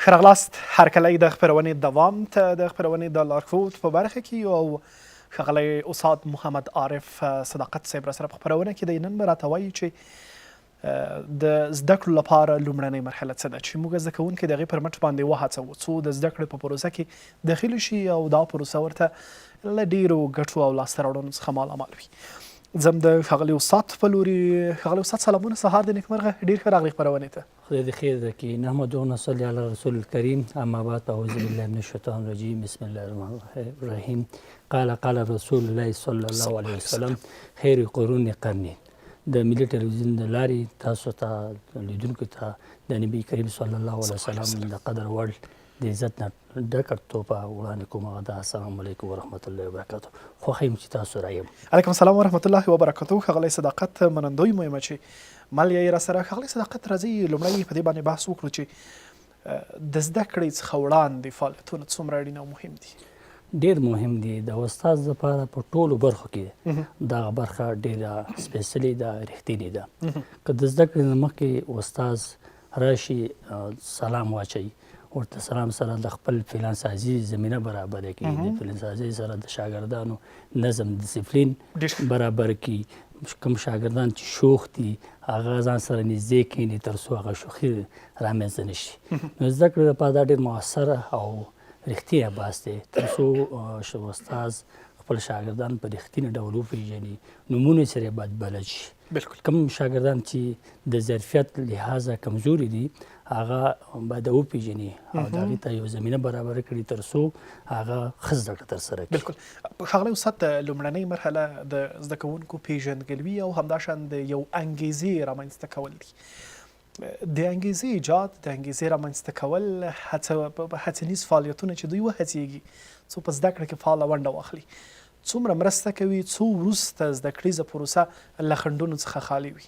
ښه راغلاست هرکلی د خپرونې دوام ته د خپرونې د لارښود په برخه کې او ښاغلی استاد محمد عارف صداقت صاحب را سره په خپرونه کې دی. نن به راته وایي چې د زده کړو لپاره لومړنۍ مرحله څه ده چې موږ زده کوونکي د هغې پر مټ باندې وهڅوو څو د زده کړې په پروسه کې داخل شي او دا پروسه ورته له ډېرو ګټو او لاسته راوړنو څخه مالامال وي. ځم د ښاغلي استاد په لوري. ښاغلي استاد سلامونه، سهار د نیکمرغه، ډېر ښه راغلي خپرونې ته. خدای دې خیر درکړي. نحمده ونصلي علی رسول الکریم، اما بعد، اعوذ بالله من الشیطان الرجیم، بسم الله الرحمن الرحیم. قال رسول الله صلی الله علیه وسلم خیر قرون قرنی. د ملي ټلویزیون د لارې تاسو ته لیدونکو ته د نبی کریم صلی الله علیه وسلم د قدر وړ د عزت نه ډکه توپه وړاندې کوم. هغه ده السلام علیکم ورحمت الله وبرکاتو. خوښ یم چې تاسو رایم. علیکم السلام ورحمت الله وبرکاتو. ښاغلی صداقت منندوی مو یم چې مل یې را سره. ښاغلی صداقت راځئ لومړی په دې باندې بحث وکړو چې د زده کړې څخه وړاندې فعالیتونه څومره اړین او مهم دي. ډېر مهم دي. د استاد لپاره په ټولو برخو کې دغه برخه ډېره سپیشلي ده، رښتینې ده. که د زده کړې نه مخکې استاد راشي سلام واچوي، ورته سلام سره د خپل پلان سازي زمینه برابره کړي، د پلان سازي سره د شاګردانو نظم ډیسپلین برابر کړي. کوم شاګردان چې شوخ دي هغه ځان سره نږدې کښېني تر څو هغه شوخي رامنځته نه شي. نو زده کړې لپاره دا ډېر مؤثره او رښتینی بحث دی تر څو استاد خپل شاګردان په رښتیني ډول وپېژني، نومونه یې سره باید بلد شي. کوم شاګردان چې د ظرفیت لحاظه کمزوري دي هغه باید وپېژني او د هغې ته یو زمینه برابره کړي تر څو هغه ښه زده کړه ترسره کړي. بلکل. ښاغلی استاد، د لومړنۍ مرحله د زده کوونکو پېژندګلوي او همداشان د یو انګیزې رامنځته کول دي. د انګیزې ایجاد، د انګیزې رامنځته کول، هڅنیز فعالیتونه چې دوی وهڅېږي څو په زده کړه کې فعاله ونډه واخلي، څومره مرسته کوي څو وروسته زده کړیزه پروسه له خنډونو څخه خالي وي.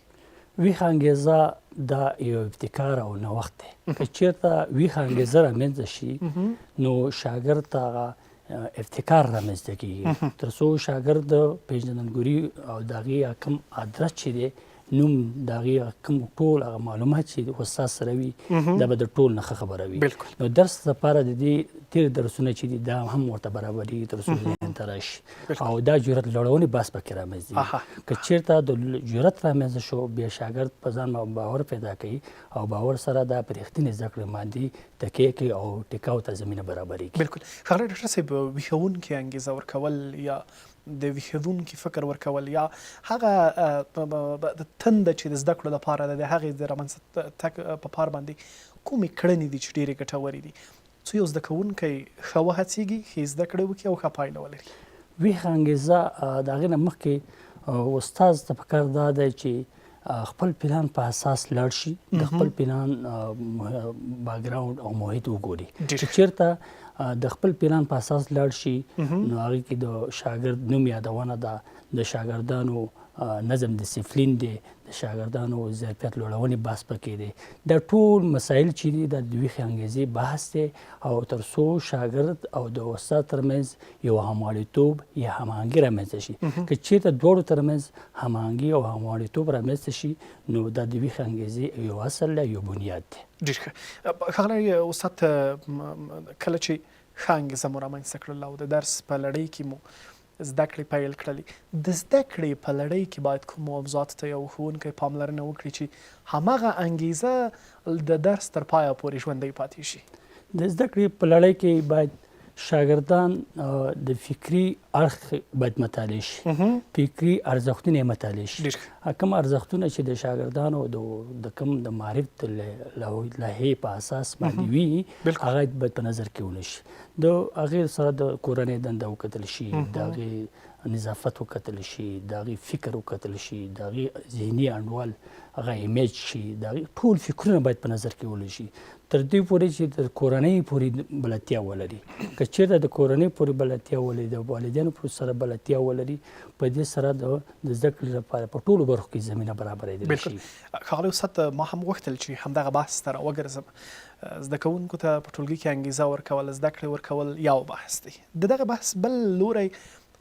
ویښه انګیزه دا یو ابتکار او نوښت دی. که چېرته ویښه انګیزه رامنځته شي نو شاګرد ته هغه ابتکار رامنځته کېږي تر څو شاګرد د پېژندګلوي او د هغې کوم ادرس چې دی، نوم د هغې کوم ټول هغه معلومات چې استاد سره وي دا به د ټول نه ښه خبره وي. نو درس لپاره د دې تېر درسونه چې دي دا هم ورته برابرېږي تر څو ذهن ته راشي او دا جرأت لوړونې بحث پکې رامنځته وي. که چېرته د جرأت رامنځته شو بیا شاګرد په ځان باور پیدا کوي او باور سره دا په رښتینې زده کړې باندې تکیه کوي او ټیکاو ته زمینه برابرېږي. بلکل. ښاغلی ډاکټر صاحب، ویښوونکي انګیزه ورکول یا د ویښېدونکي فکر ورکول یا هغه تنده چې د زده کړو لپاره ده د هغې د رامنځته تګ په پار باندې کومې کړنې دي چې ډېرې ګټورې دي څو یو زده کوونکی ښه وهڅېږي، ښې زده کړې وکړي او ښه پایله ولري؟ ویښه انګیزه د هغې نه مخکې استاد ته پکار دا دی چې خپل پلان په اساس لاړ شي، د خپل پلان باکګراوند او محیط وګوري. چې چېرته د خپل پلان په اساس لاړ شي نو هغې کې د شاګرد نوم یادونه ده، د شاګردانو نظم ډیسپلین دی، د شاګردانو ظرفیت لوړونې بحث پکې دی. دا ټول مسایل چې دي دا د ویښې انګیزې بحث دی او تر څو شاګرد او د استاد ترمنځ یو همغاړیتوب یا هماهنګي رامنځته شي. که چېرته دواړو ترمنځ هماهنګي او همغاړیتوب رامنځته شي نو دا د ویښې انګیزې یو اصل دی، یو بنیاد دی. ډېر ښه. ښاغلی استاد، کله چې ښه انګیزه مو رامنځته کړله او د درس په لړۍ کې مو زده کړې پیل کړلې، د زده کړې په لړۍ کې باید کوم موضوعاتو ته یو ښوونکی پاملرنه وکړي چې هماغه انګیزه د درس تر پایه پورې ژوندۍ پاتې شي؟ د زده کړې په لړۍ کې باید شاګردان د فکري اړخ باید مطالعه شي، فکري ارزښتونه یې مطالعه شي. کوم ارزښتونه چې د شاګردانو د کوم د معرف لایحې په اساس باندې وي هغه باید په نظر کې ونیسي. د هغې سره د کورنۍ دنده وکتل شي، د هغې نظافت وکتل شي، د هغې فکر وکتل شي، د هغې ذهني انډول هغه ایمیج شي، د هغې ټول فکرونه باید په نظر کې ونیول شي تر دې پورې چې د کورنۍ پورې بلدتیا ولري. که چېرته د کورنۍ پورې بلدتیا ولري، د والدینو سره بلدتیا ولري، په دې سره د زده کړې لپاره په ټولو برخو کې زمینه برابرېدلی شي. ښاغلی استاد، ما هم غوښتل چې همدغه بحث ته راوګرځم. زده کوونکو ته په ټولګي کې انګیزه ورکول، زده کړې ورکول یو بحث دی. د دغه بحث بل لوری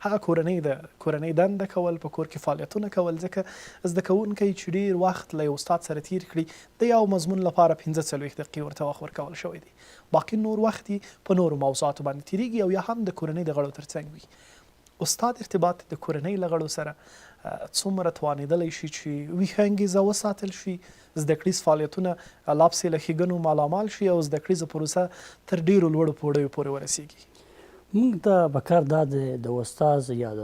هغه کورنۍ دنده کول، په کور کې فعالیتونه کول. ځکه زده کوونکی چې ډېر وخت له یو استاد سره تیر کړي د یو مضمون لپاره 15 دقیقې ورته وخت ورکول شوی دی، باقي نور وخت یې په نورو موضوعاتو باندې تیریږي او یا هم د کورنۍ د غړو ترڅنګ وي. استاد ارتباط د کورنۍ له غړو سره څومره توانېدلی شي چې ویښه انګیزه وساتل شي، زده کړیز فعالیتونه لا پسې له ښېګڼو مالامال شي او زده کړیزه پروسه تر ډېرو لوړو پوړیو پورې ورسیږي؟ موږ ته پکار دا د استاد یا د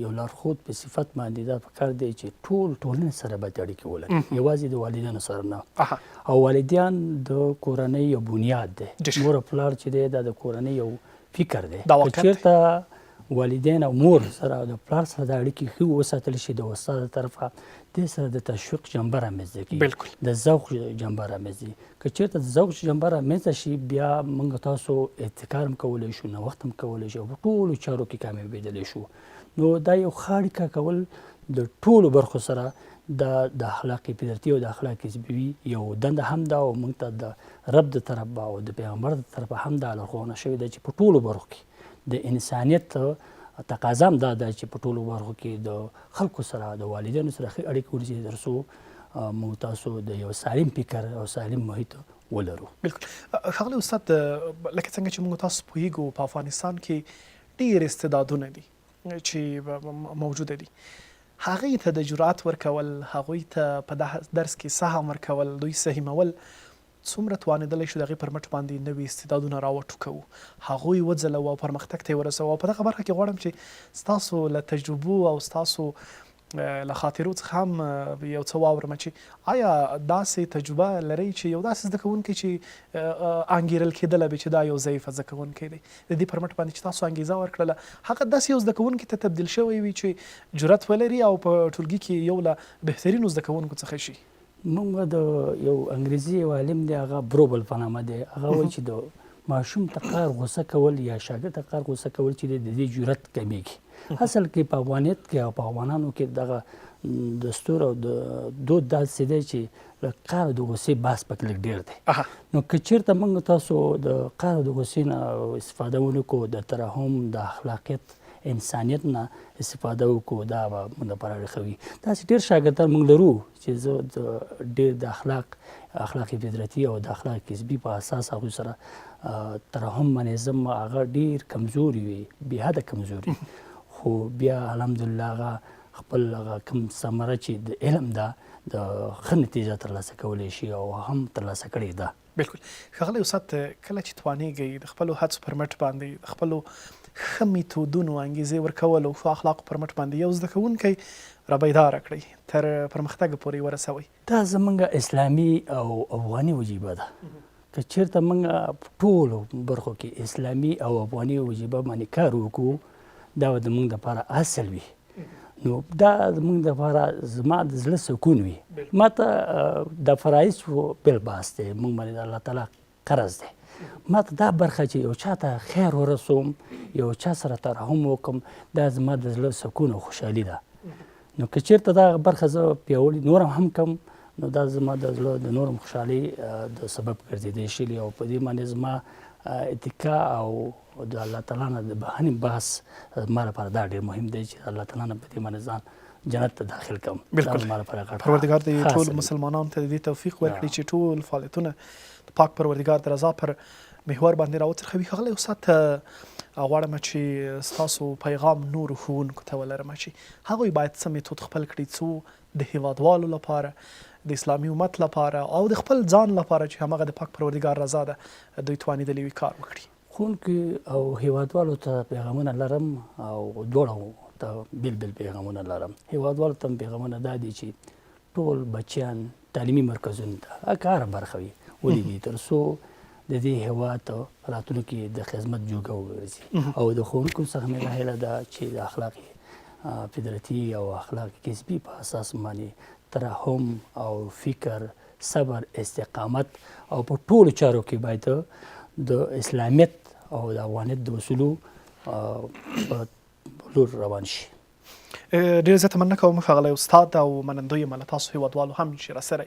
یو لارښود په صفت باندې دا پکار دی چې ټول ټولنې سره باید اړیکې ولري، یوازې د والدینو سره نه. او والدین د کورنۍ یو بنیاد دی. مور او پلار چې دی دا د کورنۍ یو فکر دی. که چېرته والدین او مور سره د پلار سره د اړیکې ښه وساتل شي د استاد له طرفه، دې سره د تشویق جنبه رامنځته کېږي، د ذوق جنبه رامنځته. که چېرته د ذوق جنبه رامنځته شي بیا موږ تاسو ابتکار هم کولی شو، نوښت هم کولی شو، په ټولو چارو کې کامیابېدلی شو. نو دا یو ښه اړیکه کول د ټولو برخو سره د اخلاقي فطرتي او د اخلاقي کسبي یو دنده هم ده او موږ ته د رب د طرفه او د پیغمبر د طرفه هم دا لارښوونه شوې ده چې په ټولو برخو کې د انسانیت تقاضا هم دا ده چې په ټولو برخو کې د خلکو سره د والدینو سره ښه اړیکې ونیسي تر څو موږ تاسو د یو سالم فکر او سالم محیط ولرو. بالکل. ښاغلی استاد، لکه څنګه چې موږ تاسو پوهیږو په افغانستان کې ډېر استعدادونه دي چې موجوده دي. هغوی ته د جرأت ورکول، هغوی ته په درس کې سهم ورکول، دوی سهیمول، څومره توانېدلی شو د هغې پر مټ باندې نوي استعدادونه راوټوکوو، هغوی وځلوو او پرمختګ ته یې ورسوو. او په دغه برخه کې غواړم چې ستاسو له تجربو او ستاسو له خاطرو څخه هم یو څه واورم چې آیا داسې تجربه لرئ چې یو داسې زده کوونکی چې انګېرل کېدلی وي چې دا یو ضعیفه زده کوونکی دی، د دې پر مټ باندې چې تاسو انګېزه ورکړله، هغه داسې یو زده کوونکي ته تبدیل شوی وي چې جرأت ولري او په ټولګي کې یو له بهترینو زده کوونکو څخه شي؟ موږ د یو انګریزي یو عالم دی، هغه بروبل په نامه دی، هغه وایي چې د ماشوم ته قهر غوسه کول یا شاګرد ته قهر غوسه کول چې د دې جرأت کمیږي. اصل کې په افغانیت کې او په افغانانو کې دغه دستور او د دود داسې دی چې له قهر او د غوسې بحث پکې لږ ډېر دی. نو که چېرته موږ تاسو د قهر او د غوسې نه استفاده ونه کړو، د ترحم، د اخلاقیت، انسانیت نه استفاده وکړو، دا به موږ لپاره اړیکه وي. داسې ډېر شاګردان موږ لرو چې زه د ډېر د اخلاقي فطرتي او د اخلاق کسبي په اساس هغوی سره ترحم منظم هغه ډېر کمزوري وي، بېحده کمزوري، خو بیا الحمدلله هغه خپل هغه کوم ثمره چې د علم ده د ښه نتیجه ترلاسه کولی شي او هم ترلاسه کړې ده. بالکل. ښاغلی استاد، کله چې توانېږئ د خپلو هڅو پر مټ باندې د خپلو ښه میتودونو انګیزې ورکول او ښو اخلاقو پر مټ باندې یو زده کوونکی رابیداره کړئ، تر پرمختګ پورې ورسوئ، دا زموږ اسلامي او افغاني وجیبه ده. که چېرته موږ په ټولو برخو کې اسلامي او افغاني وجیبه باندې کار وکړو، دا به زموږ دپاره اصل وي. نو دا زموږ دپاره زما د زړه سکون وي. ما ته د فرایضو بل بحث دی، موږ باندې د الله تعالی قرض دی. ما ته دا برخه چې یو چا ته خیر ورسوم، یو چا سره ترحم وکړم، دا زما د زړه سکون او خوشحالي ده. نو که چېرته دا برخه زه پیاوړې نور هم کړم، نو دا زما د زړه د نورم خوشحالي د سبب ګرځېدی شي. او په دې باندې زما اتکا او د الله تعالی نه د بهانې بحث زما لپاره دا ډېر مهم دی چې الله تعالی نه په دې باندې ځان جنت ته داخل کړم. بالکل. پروردګار دې ټول مسلمانانو ته د دې توفیق ورکړي چې ټول فعالیتونه د پاک پروردګار د رضا پر محور باندې راوڅرخوي. ښاغلی استاد، غواړم چې ستاسو پیغام نورو ښوونکو ته ولرم چې هغوی باید څه میتود خپل کړي څو د هیوادوالو لپاره، د اسلامي امت لپاره او د خپل ځان لپاره چې همغه د پاک پروردګار رضا ده، دوی توانېدلي وي کار وکړي. ښوونکي او هیوادوالو ته پیغامونه لرم او دواړو ته بیل بیل پیغامونه لرم. هیوادوالو ته پیغامونه دا دي چې ټول بچیان تعلیمي مرکزونو ته هره برخه ولیږي تر څو د دې هیواد راتلونکي د خدمت جوګه وګرځي. او د ښوونکو څخه مې دا هیله ده چې د اخلاقي فطرتي او اخلاقي کسبي په اساس باندې ترحم او فکر، صبر، استقامت او په ټولو چارو کې باید د اسلامیت او د افغانیت د اصولو په لور روان شي. ډېر زیاته مننه کوم ښاغلی استاد او منندوی یم له تاسو هیوادوالو هم چې راسره